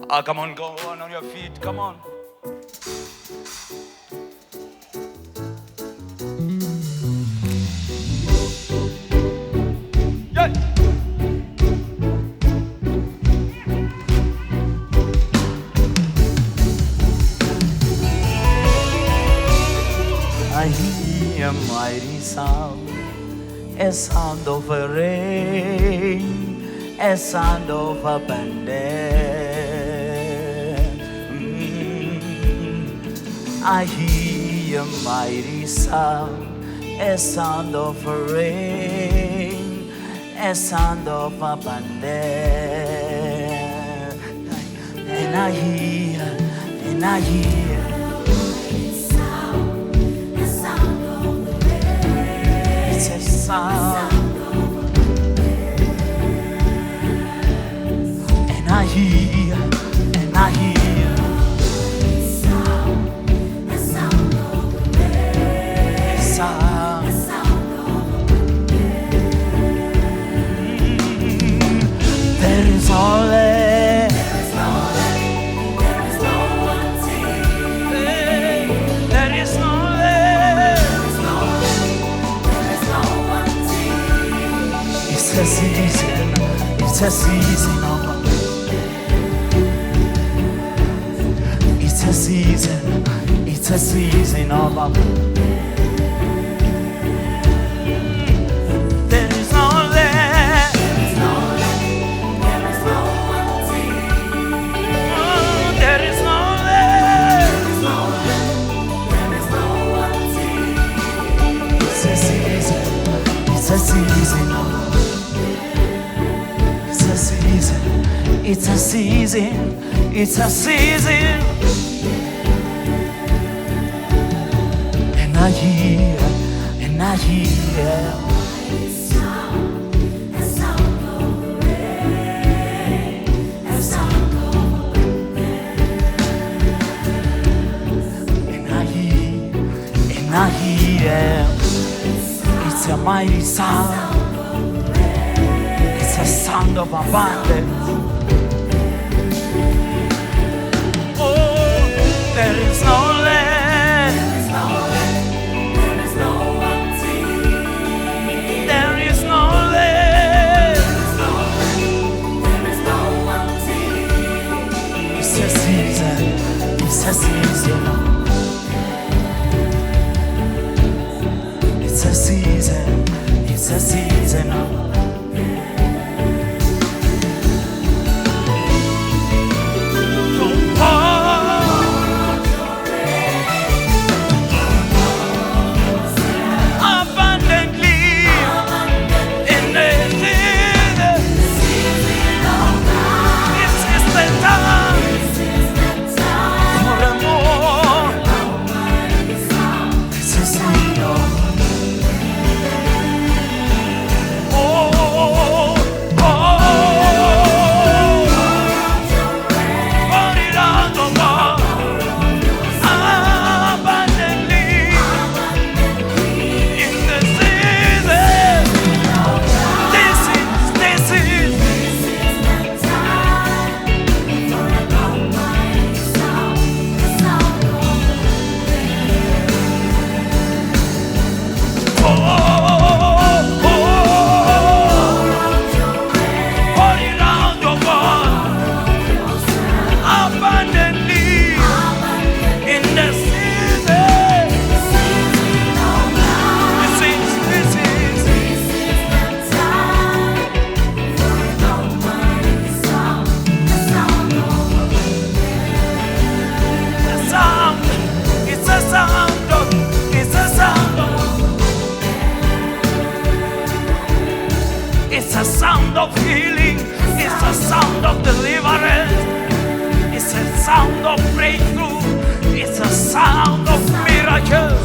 Come on, go on your feet. Come on. Yeah. I hear a mighty sound, a sound of a rain, a sound of abundance. I hear a mighty sound, a sound of a rain, a sound of abundance. And I hear, it's a sound. And I hear, a sound. There is only it's a season of it's a season of there is no land, there is no land. It's a season of it's a season, and I hear, a sound of rain, a sound of and I hear, it's a mighty sound, it's a sound of abundance. There is no land, there is no wanting, there is no land, there is no wanting. It's a season, it's a season, it's a season, it's a season. It's a sound of healing, it's a sound of deliverance, it's a sound of breakthrough, it's a sound of miracles.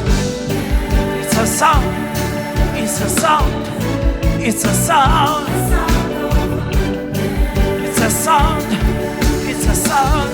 It's a sound, it's a sound, it's a sound, it's a sound, it's a sound.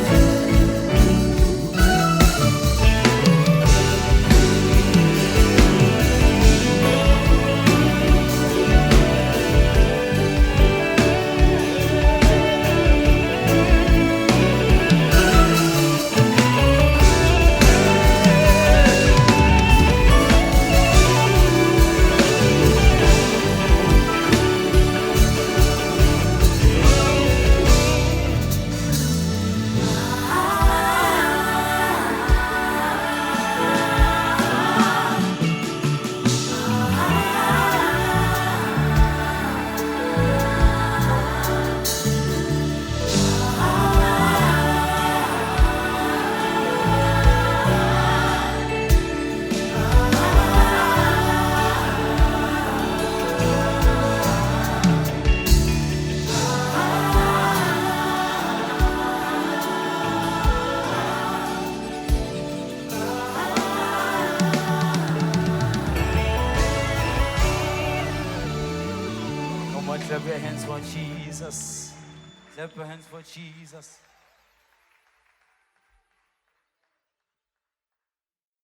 Come on, clap your hands for Jesus. Clap your hands for Jesus.